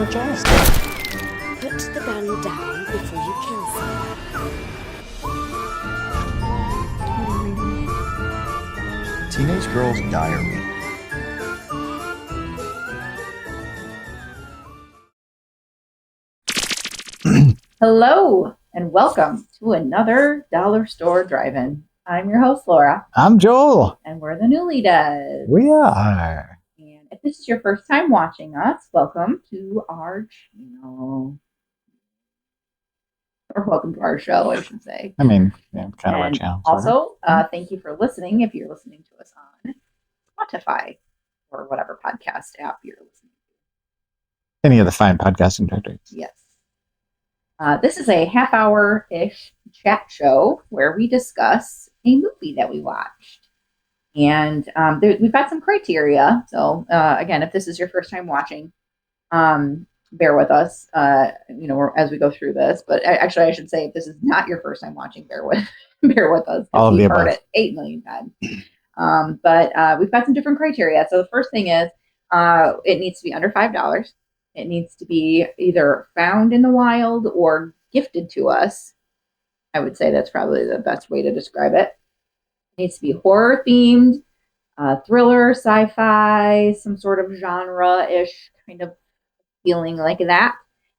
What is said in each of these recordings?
your jaws. Put the gun down before you kill someone. Teenage Girl's Diary. Hello, and welcome to another Dollar Store Drive-In. I'm your host, Laura. I'm Joel. And we're the Newly Dead. We are. And if this is your first time watching us, welcome to our channel. Or welcome to our show, I should say. I mean, yeah, kind of our channel. Also, thank you for listening if you're listening to us on Spotify or whatever podcast app you're listening to. Any of the fine podcasting directories. Yes. This is a half-hour-ish chat show where we discuss a movie that we watched. And we've got some criteria. So, again, if this is your first time watching, bear with us, as we go through this. But actually, I should say, if this is not your first time watching, bear with us. All of the above. We've heard it 8 million times. But we've got some different criteria. So the first thing is it needs to be under $5. It needs to be either found in the wild or gifted to us. I would say that's probably the best way to describe it. It needs to be horror themed, thriller, sci-fi, some sort of genre-ish kind of feeling like that.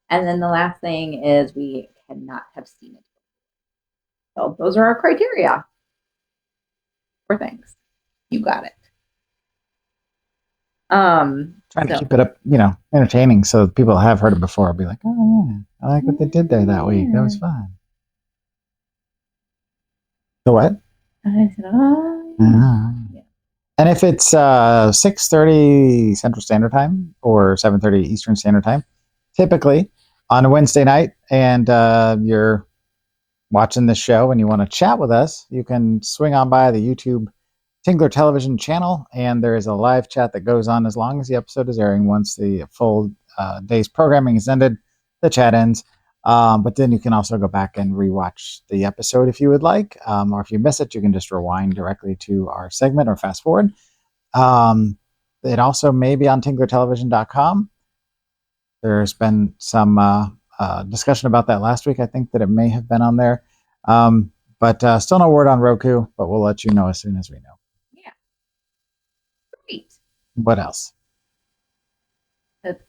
And then the last thing is we cannot have seen it. So those are our criteria for things. You got it. Trying to keep it up, entertaining so people have heard it before. I'll be like, oh, yeah, I like what they did there that week. That was fun. So what? I said, Yeah. And if it's 6:30 Central Standard Time or 7:30 Eastern Standard Time, typically on a Wednesday night, and you're watching this show and you want to chat with us, you can swing on by the YouTube Tingler television channel, and there is a live chat that goes on as long as the episode is airing. Once the full day's programming is ended, the chat ends. But then you can also go back and rewatch the episode if you would like. Or if you miss it, you can just rewind directly to our segment or fast forward. It also may be on tinglertelevision.com. There's been some discussion about that last week. I think that it may have been on there. But still no word on Roku, but we'll let you know as soon as we know. Great. What else? That's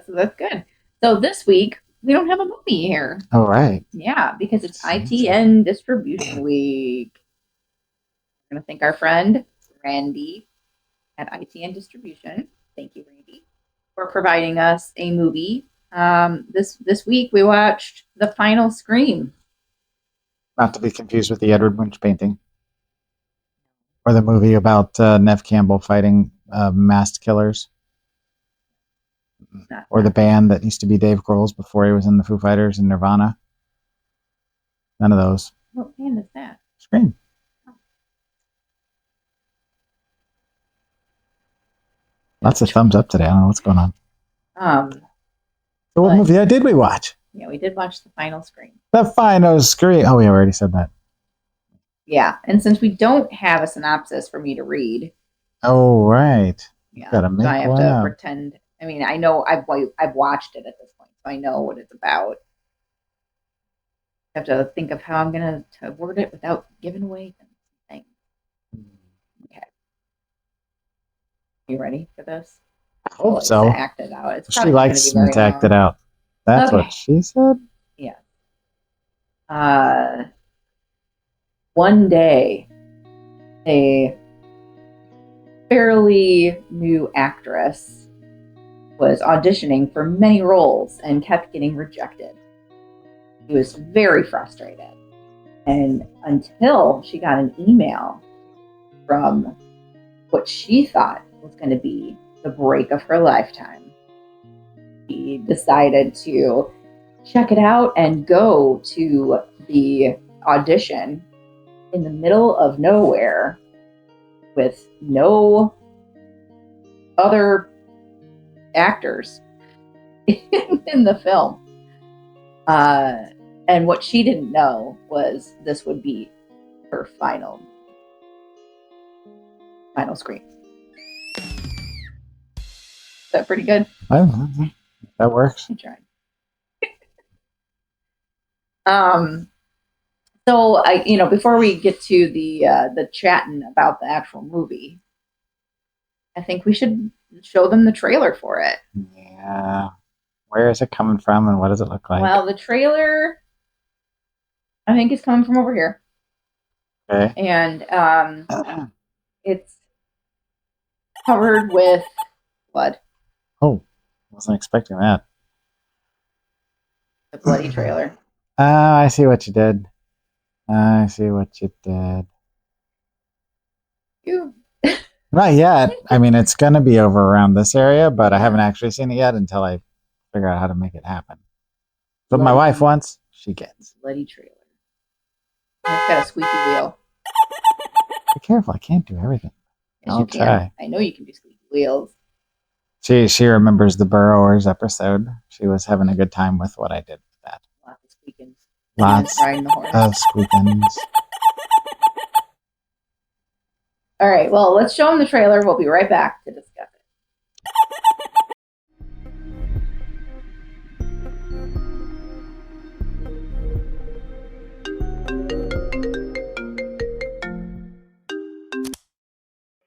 good. So this week we don't have a movie here. All right. Yeah, because it's ITN Distribution Week. We're gonna thank our friend Randy at ITN Distribution. Thank you, Randy, for providing us a movie. This week we watched The Final Scream. Not to be confused with the Edward Munch painting. Or the movie about Nev Campbell fighting masked killers. Or the band that used to be Dave Grohl's before he was in the Foo Fighters and Nirvana. None of those. What band is that? Scream. Lots of thumbs up today. I don't know what's going on. So what movie did we watch? Yeah, we did watch The Final Scream. The Final Scream. Oh, we already said that. Yeah, and since we don't have a synopsis for me to read. Oh, right. Yeah, gotta make so I have one to up. pretend. I mean, I know I've watched it at this point, so I know what it's about. I have to think of how I'm going to word it without giving away things. Okay. You ready for this? I hope so. Act it out. It's she likes to act it out. That's what she said? Yeah. One day, a fairly new actress was auditioning for many roles and kept getting rejected. She was very frustrated. And until she got an email from what she thought was going to be the break of her lifetime, she decided to check it out and go to the audition in the middle of nowhere with no other actors in the film. And what she didn't know was this would be her final scream. Is that pretty good? That works. I tried. So before we get to the chatting about the actual movie, I think we should show them the trailer for it. Yeah. Where is it coming from and what does it look like? Well, the trailer, I think, is coming from over here. Okay. And it's covered with blood. Oh, wasn't expecting that. The bloody trailer. I see what you did. I see what you did. You. Not yet. I mean, it's going to be over around this area, but I haven't actually seen it yet until I figure out how to make it happen. But my wife wants, she gets. Bloody trailer. And it's got a squeaky wheel. Be careful. I can't do everything. Yes, I'll try. I know you can do squeaky wheels. She remembers the Burrowers episode. She was having a good time with what I did with that. Lots of squeakings. Lots riding the horse. of squeakings. All right, well, let's show them the trailer. We'll be right back to discuss it.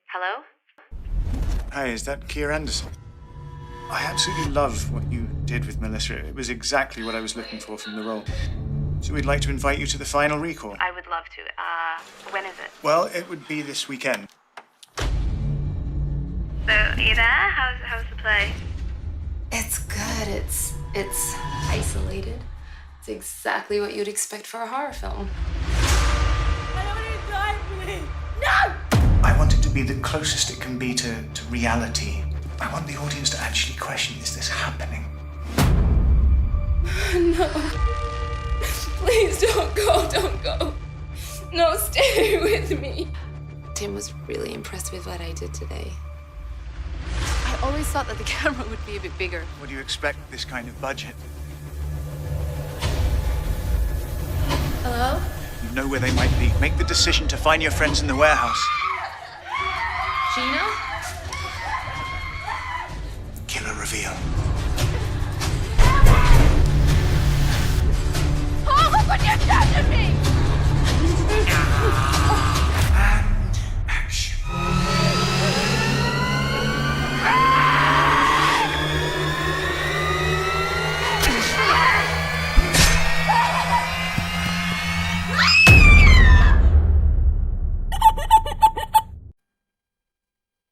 Hello? Hi, is that Keir Anderson? I absolutely love what you did with Melissa. It was exactly what I was looking for from the role. So we'd like to invite you to the final recall. I would love to. When is it? Well, it would be this weekend. So, are you there? How's the play? It's good. It's isolated. It's exactly what you'd expect for a horror film. I don't want to die, please. No! I want it to be the closest it can be to reality. I want the audience to actually question, is this happening? No. Please don't go. No, stay with me. Tim was really impressed with what I did today. I always thought that the camera would be a bit bigger. What do you expect with this kind of budget? Hello? You know where they might be. Make the decision to find your friends in the warehouse. Gina? Killer reveal. Oh, look what you've done to me! And action.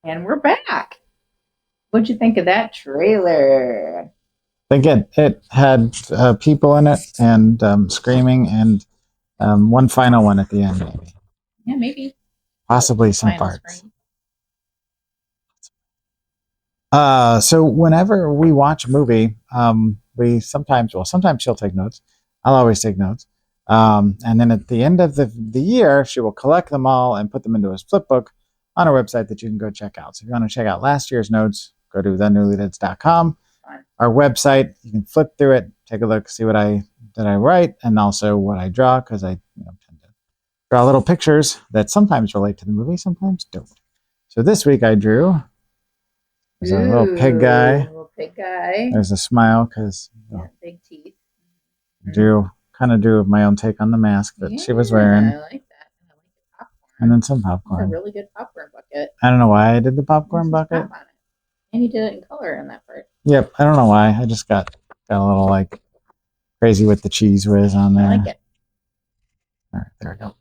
And we're back. What'd you think of that trailer? I think it had people in it and screaming and one final one at the end, maybe. Yeah, maybe. Possibly some Final parts. screen. So whenever we watch a movie, we sometimes she'll take notes. I'll always take notes. And then at the end of the year, she will collect them all and put them into a flip book on our website that you can go check out. So if you want to check out last year's notes, go to thenewlydads.com. Our website, you can flip through it, take a look, see what I write, and also what I draw, because I tend to draw little pictures that sometimes relate to the movie, sometimes don't. So this week I drew. There's a little pig guy. Little pig guy. There's a smile because Yeah, big teeth. drew my own take on the mask that she was wearing, I like that. And I like the popcorn. and then some That's a popcorn. really good popcorn bucket. I don't know why I did the popcorn There's some bucket. pop on it. And you did it in color in that part. Yep, I don't know why. I just got a little like crazy with the cheese whiz on there. I like it. All right, there we go.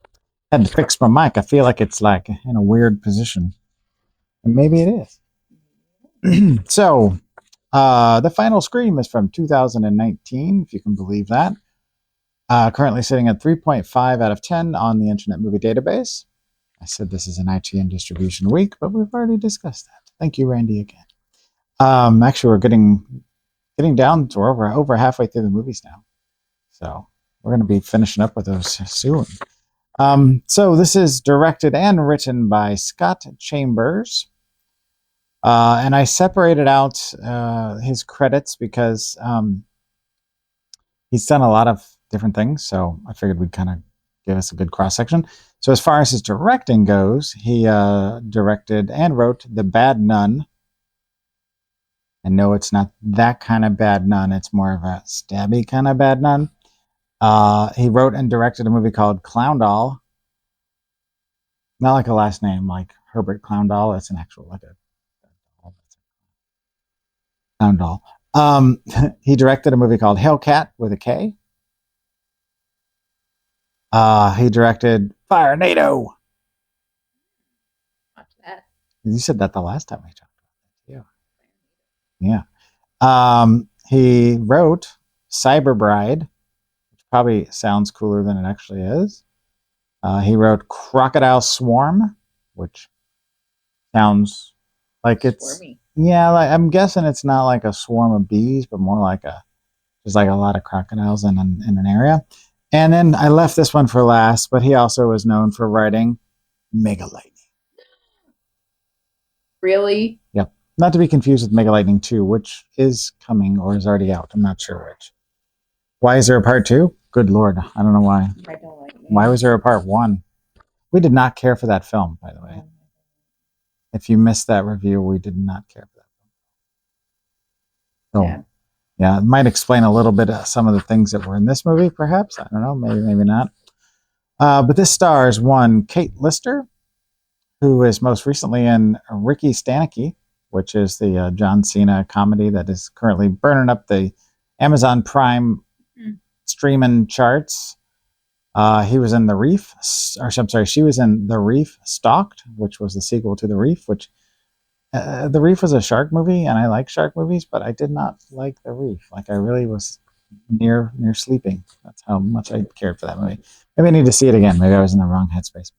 Had to fix my mic. I feel like it's like in a weird position, and maybe it is. So, the final Scream is from 2019, if you can believe that. Currently sitting at 3.5 out of 10 on the Internet Movie Database. I said this is an IGN distribution week, but we've already discussed that. Thank you, Randy, again. Actually, we're getting down to over halfway through the movies now, so we're going to be finishing up with those soon. So this is directed and written by Scott Chambers. And I separated out his credits because he's done a lot of different things, so I figured we'd kind of give us a good cross-section. So as far as his directing goes, he directed and wrote The Bad Nun, And no, it's not that kind of bad nun. It's more of a stabby kind of bad nun. He wrote and directed a movie called Clown Doll. Not like a last name, like Herbert Clown Doll. It's an actual, like a Clown Doll. He directed a movie called Hellcat with a K. He directed Fire NATO. Watch that. You said that the last time we talked about it. Yeah. He wrote Cyber Bride, which probably sounds cooler than it actually is. He wrote Crocodile Swarm, which sounds like it's Swarmy. yeah. Like I'm guessing it's not like a swarm of bees, but more like there's like a lot of crocodiles in an area. And then I left this one for last, but he also was known for writing Mega Lightning. Really? Yep. Not to be confused with Mega Lightning 2, which is coming or is already out. I'm not sure which. Why is there a part 2? Good Lord. I don't know why. I don't like it. Why was there a part 1? We did not care for that film, by the way. If you missed that review, we did not care for that film. So, Yeah. yeah, it might explain a little bit of some of the things that were in this movie, perhaps. I don't know. Maybe not. But this stars one, Kate Lister, who is most recently in Ricky Stanicky, which is the John Cena comedy that is currently burning up the Amazon Prime streaming charts. He was in The Reef, or I'm sorry, she was in The Reef Stalked, which was the sequel to The Reef, which The Reef was a shark movie, and I like shark movies, but I did not like The Reef. Like, I really was near sleeping. That's how much I cared for that movie. Maybe I need to see it again. Maybe I was in the wrong headspace.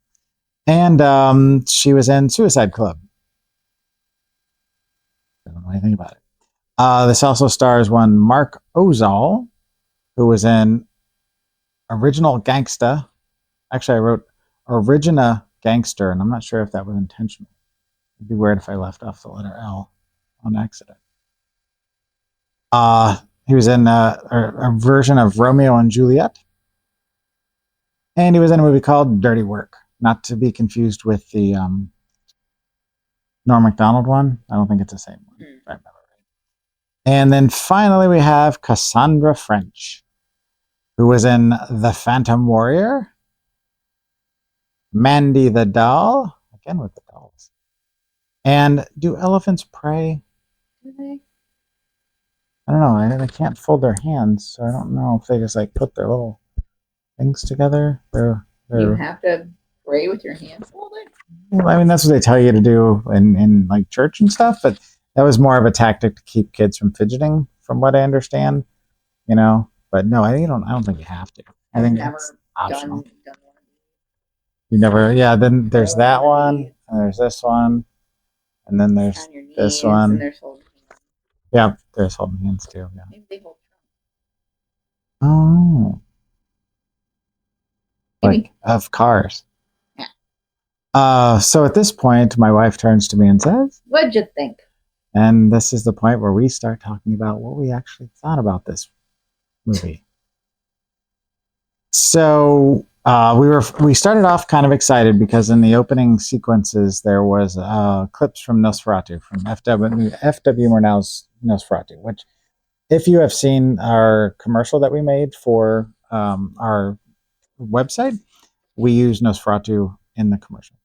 And she was in Suicide Club. I don't know anything about it. This also stars one Mark Ozol, who was in Original Gangsta. Actually, I wrote Origina Gangster, and I'm not sure if that was intentional. It'd be weird if I left off the letter L on accident. He was in a version of Romeo and Juliet. And he was in a movie called Dirty Work, not to be confused with the Norm Macdonald one. I don't think it's the same one. If I remember right. And then finally we have Cassandra French, who was in The Phantom Warrior, Mandy the Doll, again with the dolls. And do elephants pray? Do they? I don't know. They can't fold their hands, so I don't know if they just like put their little things together. You have to pray with your hands folded? Well, I mean, that's what they tell you to do in like church and stuff, but that was more of a tactic to keep kids from fidgeting, from what I understand. You know, but no, I don't think you have to. I think never it's optional. done one. You never, yeah. Then there's that one, and there's this one, and then there's On your knees, this one. And there's holding hands. Yeah, there's holding hands too. Yeah. Maybe they hold Oh, Maybe. like of cars. Yeah. So at this point, my wife turns to me and says, What'd you think? and this is the point where we start talking about what we actually thought about this movie. So we started off kind of excited because in the opening sequences there was clips from Nosferatu, from F.W. Murnau's Nosferatu, which, if you have seen our commercial that we made for our website, we use Nosferatu in the commercial.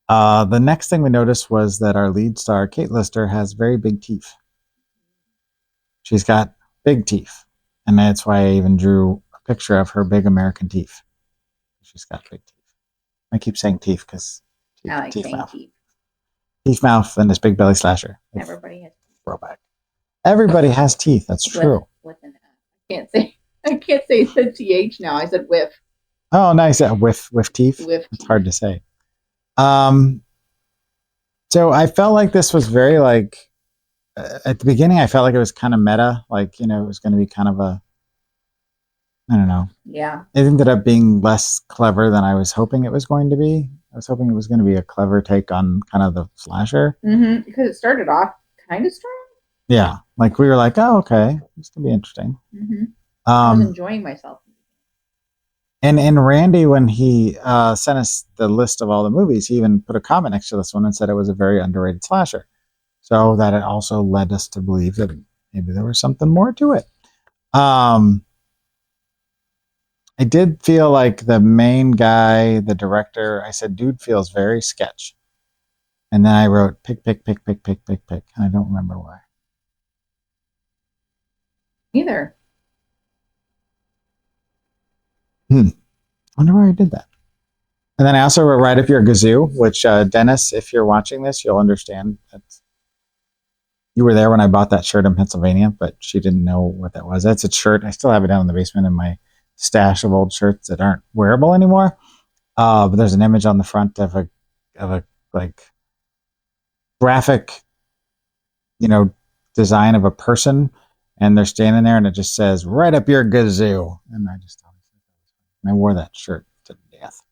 The next thing we noticed was that our lead star, Kate Lister, has very big teeth. She's got big teeth. And that's why I even drew a picture of her big American teeth. She's got big teeth. I keep saying teeth because I like teeth saying mouth. teeth. Teeth mouth and this big belly slasher. Everybody has teeth. Throwback. Everybody has teeth. That's true. With an F. I can't say the TH now. I said whiff. Oh, nice. With teeth. With It's hard to say. So I felt like this was very like at the beginning. I felt like it was kind of meta. Like, you know, it was going to be kind of a, I don't know. Yeah. It ended up being less clever than I was hoping it was going to be. I was hoping it was going to be a clever take on kind of the slasher. Mm-hmm. Because it started off kind of strong. Yeah, like we were like, oh, okay, this could be interesting. Mm-hmm. I was enjoying myself. And Randy, when he sent us the list of all the movies, he even put a comment next to this one and said it was a very underrated slasher. So that it also led us to believe that maybe there was something more to it. I did feel like the main guy, the director, I said, dude feels very sketch. And then I wrote pick. And I don't remember why. Either. Wonder why I did that. And then I also wrote Right Up Your Gazoo, which, Dennis, if you're watching this, you'll understand that you were there when I bought that shirt in Pennsylvania, but she didn't know what that was. That's a shirt. I still have it down in the basement in my stash of old shirts that aren't wearable anymore. But there's an image on the front of a like graphic, design of a person, and they're standing there, and it just says "Right Up Your Gazoo," and I just thought, and I wore that shirt to death.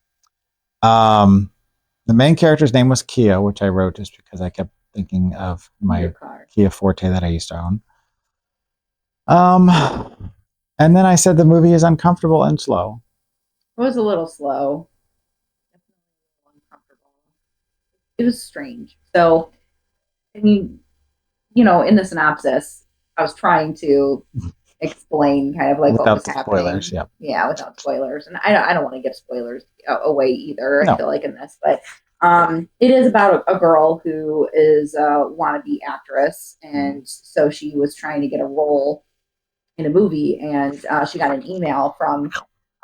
The main character's name was Kia, which I wrote just because I kept thinking of my Kia Forte that I used to own. And then I said the movie is uncomfortable and slow. It was a little slow. Uncomfortable. It was strange. So, I mean, in the synopsis, I was trying to explain kind of like without what was the happening. spoilers, yeah, without spoilers, and I don't want to give spoilers away either. No. I feel like in this, but it is about a girl who is a wannabe actress, and so she was trying to get a role in a movie, and she got an email from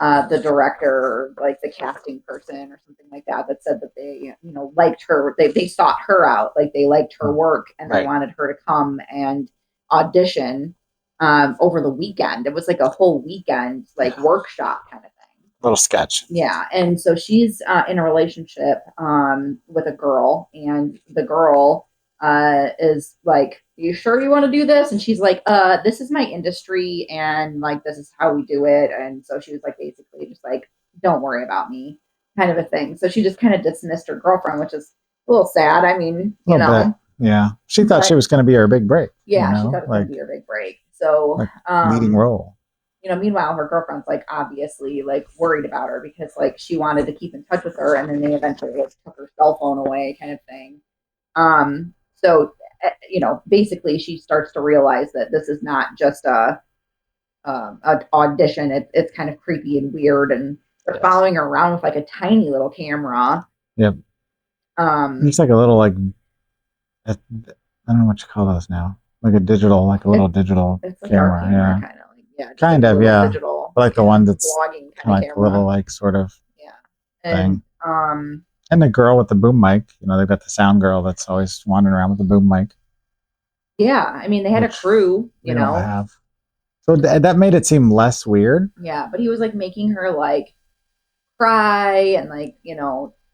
the director, like the casting person or something like that, that said that they, liked her. They sought her out, like they liked her work, and they wanted her to come and audition over the weekend. It was like a whole weekend, like workshop kind of thing. Little sketch. Yeah, and so she's in a relationship with a girl, and the girl is like, "You sure you want to do this?" And she's like, "This is my industry, and like this is how we do it." And so she was like, basically, just like, "Don't worry about me," kind of a thing. So she just kind of dismissed her girlfriend, which is a little sad. I mean, you know, bit. Yeah, she thought she was going to be her big break. Yeah, she thought it was going to be her big break. So leading role. Meanwhile, her girlfriend's like obviously like worried about her because like she wanted to keep in touch with her, and then they eventually like, took her cell phone away, kind of thing. So basically, she starts to realize that this is not just a audition. It's kind of creepy and weird, and they're following her around with like a tiny little camera. Yep. It's like a little like I don't know what you call those now. Like a digital, digital it's like camera. Yeah. Kind of, yeah. Digital, like the one that's vlogging kind like of a little like sort of thing. And the girl with the boom mic, they've got the sound girl that's always wandering around with the boom mic. Yeah, I mean they had a crew, Don't have. So that made it seem less weird. Yeah, but he was like making her like cry and like,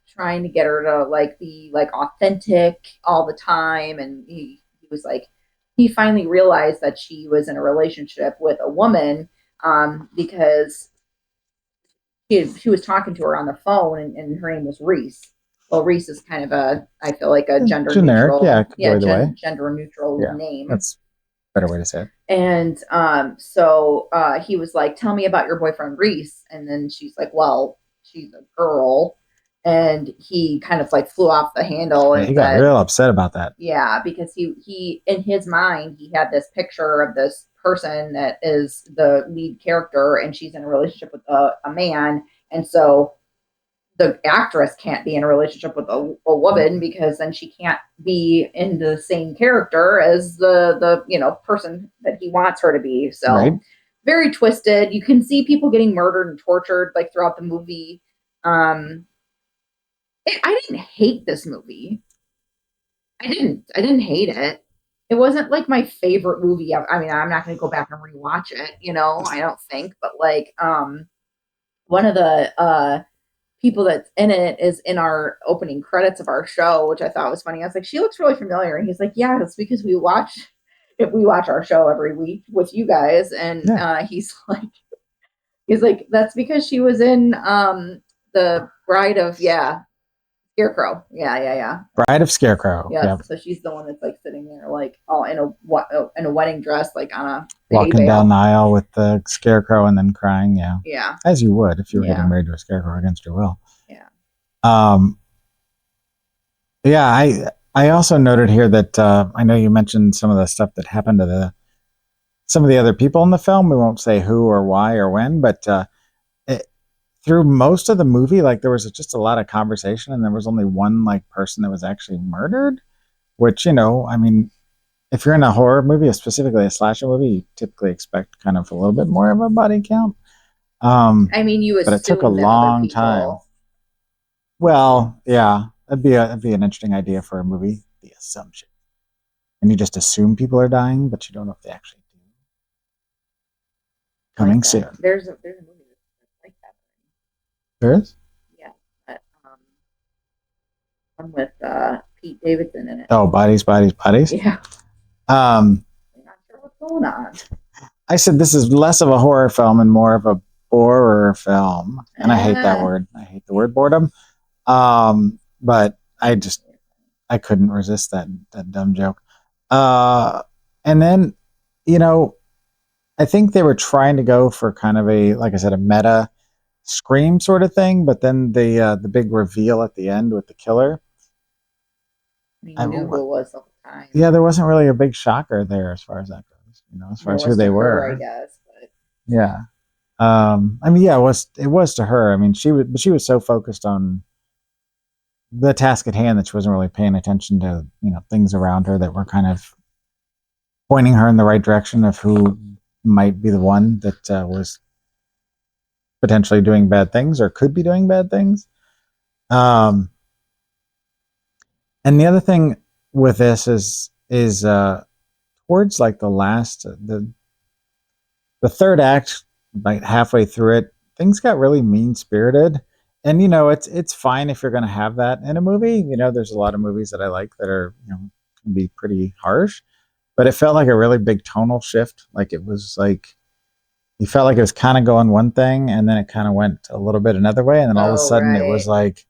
trying to get her to like be like authentic all the time, and he was like he finally realized that she was in a relationship with a woman because she was talking to her on the phone, and her name was Reese. Well, Reese is kind of I feel like a gender generic, neutral, gender neutral name. That's a better way to say it. And so he was like, "Tell me about your boyfriend Reese," and then she's like, "Well, she's a girl." And he kind of like flew off the handle, and he got real upset about that. Yeah, because he in his mind he had this picture of this person that is the lead character, and she's in a relationship with a man, and so the actress can't be in a relationship with a woman because then she can't be in the same character as the person that he wants her to be. So very twisted. You can see people getting murdered and tortured like throughout the movie. I didn't hate this movie. I didn't hate it. It wasn't like my favorite movie. I mean, I'm not going to go back and rewatch it, I don't think, but like, one of the, people that's in it is in our opening credits of our show, which I thought was funny. I was like, she looks really familiar. And he's like, yeah, it's because we watch our show every week with you guys. And, he's like, that's because she was in, the Bride of, Scarecrow. Yeah. Bride of Scarecrow. Yeah. Yep. So she's the one that's like sitting there, like all in a wedding dress, like on a walking down the aisle with the Scarecrow and then crying. Yeah. Yeah. As you would if you were getting married to a Scarecrow against your will. Yeah. Yeah. I also noted here that I know you mentioned some of the stuff that happened to some of the other people in the film. We won't say who or why or when, but it, through most of the movie, like there was just a lot of conversation, and there was only one like person that was actually murdered. Which I mean, if you're in a horror movie, specifically a slasher movie, you typically expect kind of a little bit more of a body count. I mean, you But it took a assume that other long time. people. Well, yeah, that'd be an interesting idea for a movie. The assumption, and you just assume people are dying, but you don't know if they actually do. Coming like that. soon. There's a movie that's like that. There is. Yeah, that, one with Pete Davidson in it. Oh, bodies, bodies, bodies. Yeah, Um, I'm not sure what's going on. I said this is less of a horror film and more of a horror film, and I hate that word. I hate the word boredom. But I couldn't resist that dumb joke. And then, I think they were trying to go for kind of a, like I said, a meta Scream sort of thing, but then the big reveal at the end with the killer. I knew who it was the whole time. Yeah, there wasn't really a big shocker there as far as that goes. As far as who they were, I guess. But yeah. I mean, yeah, it was to her. I mean, she was so focused on the task at hand that she wasn't really paying attention to things around her that were kind of pointing her in the right direction of who might be the one that was potentially doing bad things or could be doing bad things. And the other thing with this is towards like the last the third act, like halfway through it, things got really mean spirited. And it's fine if you're going to have that in a movie. There's a lot of movies that I like that are can be pretty harsh, but it felt like a really big tonal shift. Like it was like you felt like it was kind of going one thing, and then it kind of went a little bit another way, and then all of a sudden it was like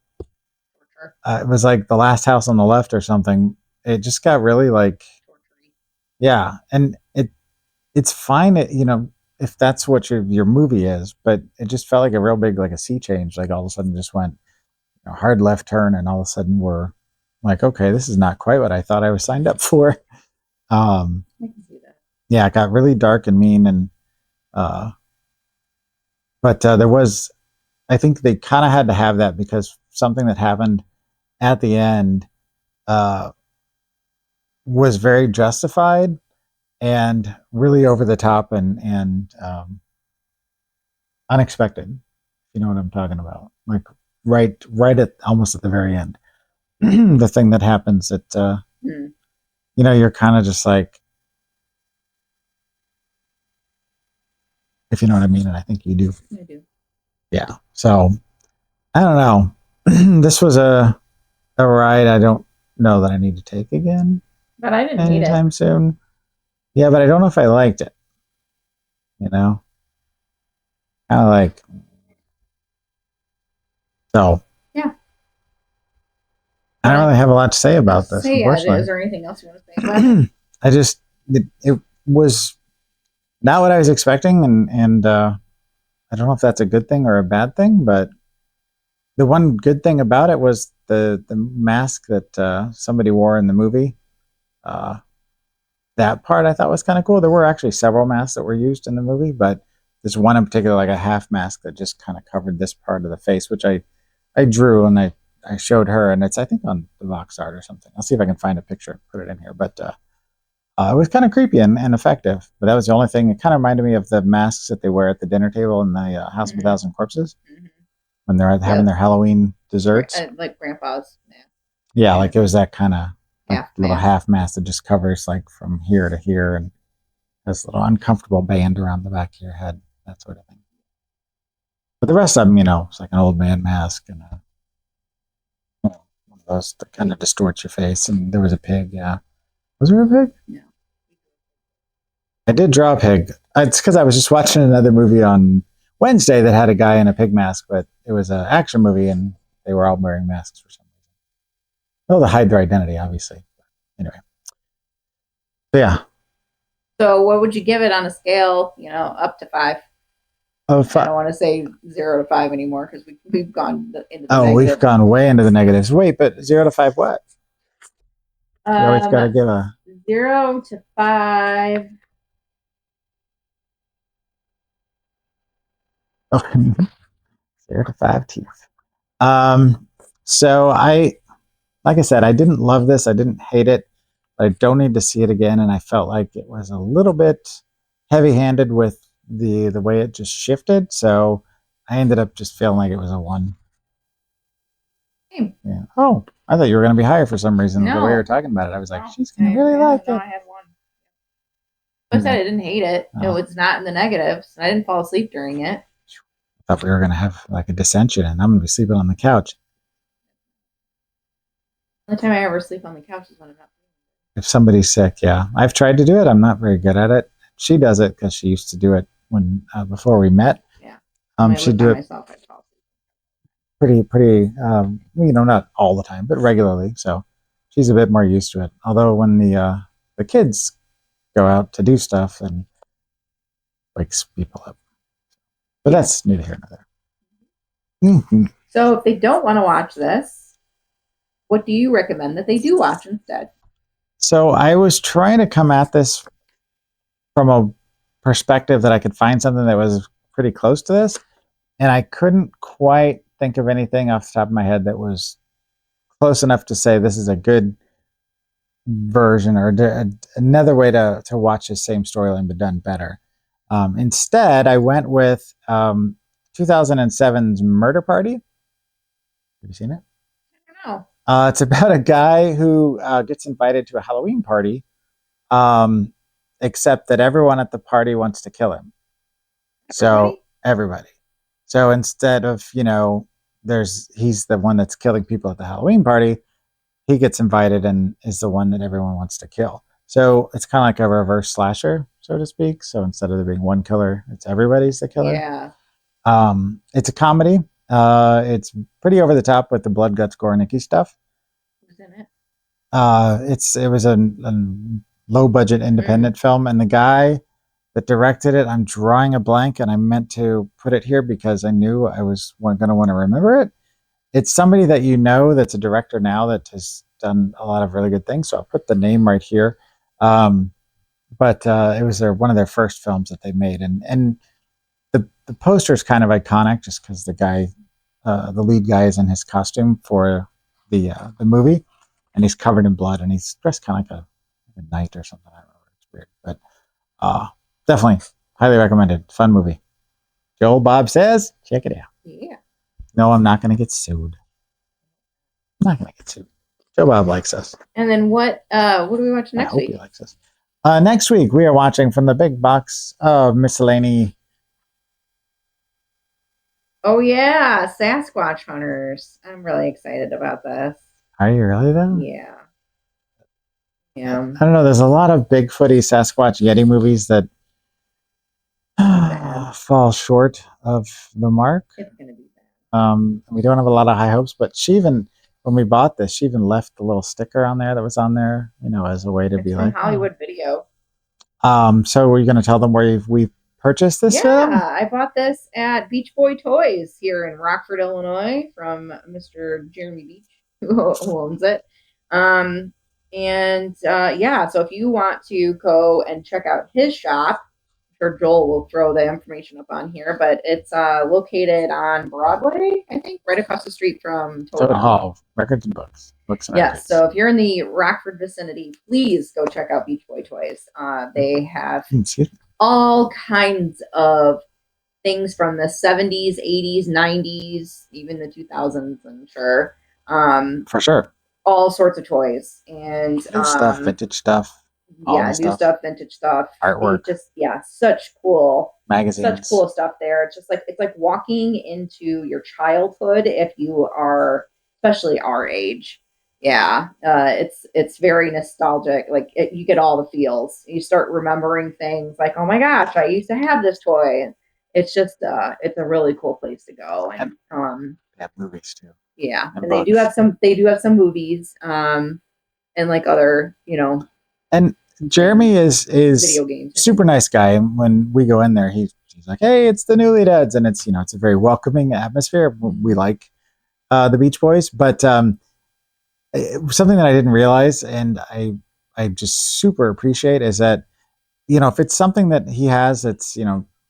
The Last House on the Left or something. It just got really like, yeah, and it's fine. If that's what your movie is, but it just felt like a real big like a sea change. Like all of a sudden just went hard left turn, and all of a sudden we're like, okay, this is not quite what I thought I was signed up for. I can see that. Yeah, it got really dark and mean, and but there was, I think they kind of had to have that because something that happened at the end was very justified and really over the top and unexpected. You know what I'm talking about? Like right at almost at the very end, the thing that happens at you're kind of just like, if you know what I mean, and I think you do. I do. Yeah. So I don't know. This was a ride I don't know that I need to take again. But I didn't hate it anytime soon. Yeah, but I don't know if I liked it. Kind of like. So. Yeah. I don't really have a lot to say about this. Unfortunately. Is there anything else you want to say about it? It was not what I was expecting, and I don't know if that's a good thing or a bad thing, but the one good thing about it was the mask that somebody wore in the movie. That part I thought was kind of cool. There were actually several masks that were used in the movie, but this one in particular, like a half mask that just kind of covered this part of the face, which I drew and I showed her, and it's I think on the box art or something. I'll see if I can find a picture and put it in here. But it was kind of creepy and effective. But that was the only thing. It kind of reminded me of the masks that they wear at the dinner table in the House of a Thousand Corpses when they're having their Halloween desserts. Like Grandpa's. Yeah, like it was that kind of little mask. half mask that just covers like from here to here and has a little uncomfortable band around the back of your head, that sort of thing. But the rest of them, it's like an old man mask and one of those that kind of distorts your face. And there was a pig, yeah. Was there a pig? No. I did draw a pig. It's because I was just watching another movie on Wednesday that had a guy in a pig mask, but it was an action movie and they were all wearing masks for some reason. Well, to hide their identity, obviously. Anyway. So, yeah. So what would you give it on a scale, up to 5? I don't want to say 0 to 5 anymore because we've gone into the negative. We've gone way into the negatives. Wait, but 0 to 5 what? You always got to give a 0 to 5. oh, 0 to 5 teeth. So like I said, I didn't love this. I didn't hate it. But I don't need to see it again. And I felt like it was a little bit heavy-handed with the way it just shifted. So I ended up just feeling like it was a 1. Same. Yeah. Oh, I thought you were going to be higher for some reason. The way you No. were talking about it, I was like, No, she's going to really like no, it. I had 1. I said I didn't hate it. It Oh. was not in the negatives. I didn't fall asleep during it. I thought we were going to have like a dissension, and I'm going to be sleeping on the couch. The only time I ever sleep on the couch is when I'm not. If somebody's sick, yeah. I've tried to do it. I'm not very good at it. She does it because she used to do it when before we met. Yeah. When I She'd lived do by it myself, I'd fall asleep. pretty, not all the time, but regularly. So she's a bit more used to it. Although when the kids go out to do stuff and wakes people up, but that's neither here nor there. Mm-hmm. So if they don't want to watch this, what do you recommend that they do watch instead? So I was trying to come at this from a perspective that I could find something that was pretty close to this, and I couldn't quite think of anything off the top of my head that was close enough to say this is a good version or another way to watch the same storyline but done better. Instead, I went with 2007's Murder Party. Have you seen it? I don't know. It's about a guy who gets invited to a Halloween party, except that everyone at the party wants to kill him. So everybody. So instead of, he's the one that's killing people at the Halloween party, he gets invited and is the one that everyone wants to kill. So it's kind of like a reverse slasher, so to speak. So instead of there being one killer, it's everybody's the killer. Yeah. It's a comedy. It's pretty over the top with the blood, guts, gore, Nicky stuff. Who's in it? It was a low budget independent film, and the guy that directed it, I'm drawing a blank, and I meant to put it here because I knew I was going to want to remember it. It's somebody that that's a director now that has done a lot of really good things. So I'll put the name right here. But it was one of their first films that they made, and the poster is kind of iconic just because the guy, the lead guy, is in his costume for the movie, and he's covered in blood, and he's dressed kind of like a knight or something. I don't know. It's weird, but definitely highly recommended. Fun movie. Joel Bob says, check it out. Yeah. No, I'm not going to get sued. I'm not going to get sued. Joe Bob likes us. And then what do we watch next I hope week? he likes us. Next week, we are watching from the big box of miscellany. Oh yeah, Sasquatch Hunters. I'm really excited about this. Are you really, though? Yeah. Yeah. I don't know. There's a lot of Bigfooty, Sasquatch, Yeti movies that fall short of the mark. It's gonna be bad. We don't have a lot of high hopes, but when we bought this, she even left the little sticker on there that was on there, as a way to be from like Hollywood Video. So were you going to tell them where we purchased this? Yeah, I bought this at Beach Boy Toys here in Rockford, Illinois, from Mr. Jeremy Beach, who owns it. So if you want to go and check out his shop, I'm sure Joel will throw the information up on here, but it's located on Broadway, I think, right across the street from Toad Hall. Records and books. Books and records. So if you're in the Rockford vicinity, please go check out Beach Boy Toys. They have all kinds of things from the 70s, 80s, 90s, even the 2000s, I'm sure. For sure. All sorts of toys and new stuff, vintage stuff. Yeah, new stuff, vintage stuff, artwork. Such cool magazines, such cool stuff there. It's like walking into your childhood if you are, especially our age. Yeah, it's very nostalgic. You get all the feels. You start remembering things like, oh my gosh, I used to have this toy. It's just it's a really cool place to go. And they have movies too. Yeah, and they do have some movies. And like other, And Jeremy is video games. Super nice guy. When we go in there, he's like, "Hey, it's the Newly Dads," and it's it's a very welcoming atmosphere. We like the Beach Boys, but something that I didn't realize, and I just super appreciate, is that, if it's something that he has that's,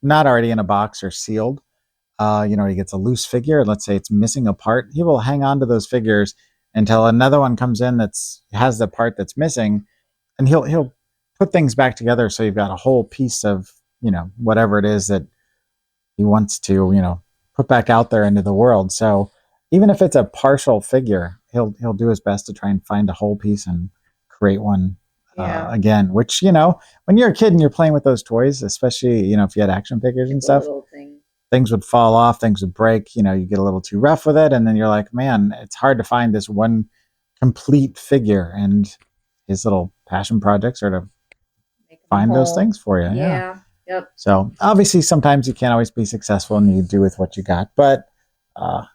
not already in a box or sealed, he gets a loose figure. Let's say it's missing a part. He will hang on to those figures until another one comes in that's has the part that's missing, and he'll put things back together. So you've got a whole piece of whatever it is that he wants to put back out there into the world. So even if it's a partial figure, he'll do his best to try and find a whole piece and create one Yeah. again. Which when you're a kid and you're playing with those toys, especially if you had action figures and stuff, Little things. things would fall off, things would break, you get a little too rough with it. And then you're like, man, it's hard to find this one complete figure. And his little passion projects are to Make them find those whole. things for you. Yeah. Yep. So obviously sometimes you can't always be successful and you do with what you got, but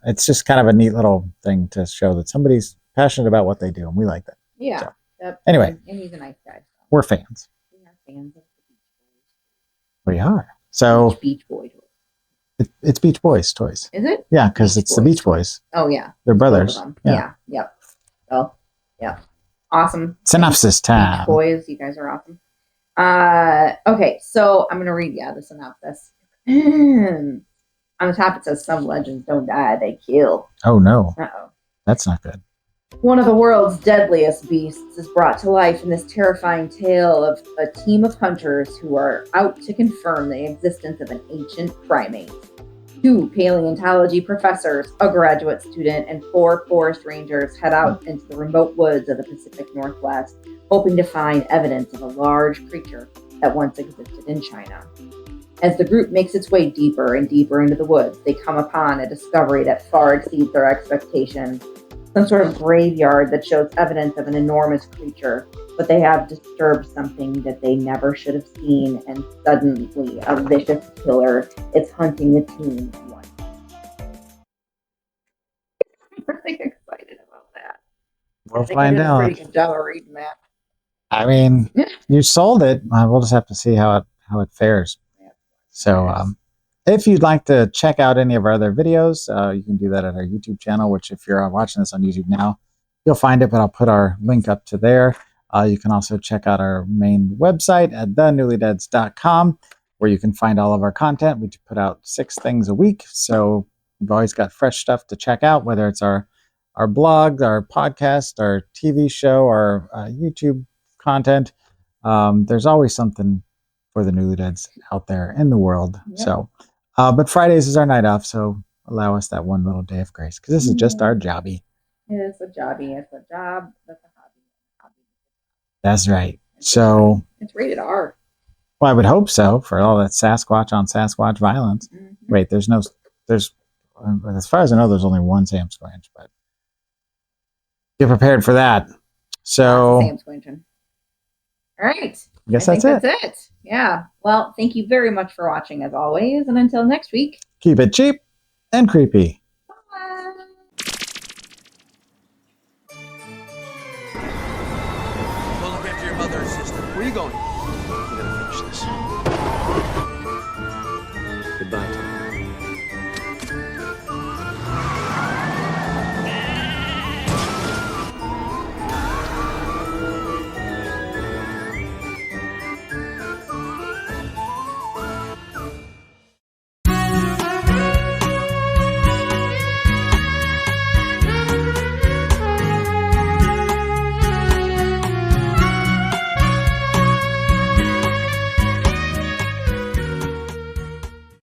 it's just kind of a neat little thing to show that somebody's passionate about what they do. And we like that. Yeah. So, Yep. anyway. And he's a nice guy. So. We're fans. We are fans of the Beach We are. So Beach Boy toys. it's Beach Boys toys. Is it? Yeah, because Beach it's the Boys. Beach Boys. Oh yeah. They're Both brothers. of them. Yeah. Yeah. Yep. So yeah. Awesome. Synopsis Beach time. Boys, you guys are awesome. Okay, so I'm gonna read the synopsis. On the top it says some legends don't die, they kill. Oh no. Uh-oh. That's not good. One of the world's deadliest beasts is brought to life in this terrifying tale of a team of hunters who are out to confirm the existence of an ancient primate. 2 paleontology professors, a graduate student, and 4 forest rangers head out into the remote woods of the Pacific Northwest, hoping to find evidence of a large creature that once existed in China. As the group makes its way deeper and deeper into the woods, they come upon a discovery that far exceeds their expectations. Some sort of graveyard that shows evidence of an enormous creature, but they have disturbed something that they never should have seen, and suddenly a vicious killer is hunting the team once. I'm really excited about that. We'll I think find I did a out. pretty good job of reading that. I mean, you sold it. We'll just have to see how it fares. Yeah. So, if you'd like to check out any of our other videos, you can do that at our YouTube channel, which if you're watching this on YouTube now, you'll find it, but I'll put our link up to there. You can also check out our main website at thenewlydeads.com, where you can find all of our content. We put out 6 things a week, so we've always got fresh stuff to check out, whether it's our blog, our podcast, our TV show, our YouTube content. There's always something for the Newly Deads out there in the world. Yep. So, but Fridays is our night off, so allow us that one little day of grace, because this is just our jobby. It's a jobby. It's a job. That's a hobby. That's right. So, It's rated R. well, I would hope so, for all that Sasquatch on Sasquatch violence. Mhm. Wait, there's as far as I know, there's only one Sam Squanch, but get prepared for that. So, Sam Squinching. All right. I guess I think that's it. that's it. Yeah. Well, thank you very much for watching as always. And until next week. Keep it cheap and creepy. Bye. Go look after your mother and sister. Where are you going? I'm gonna finish this.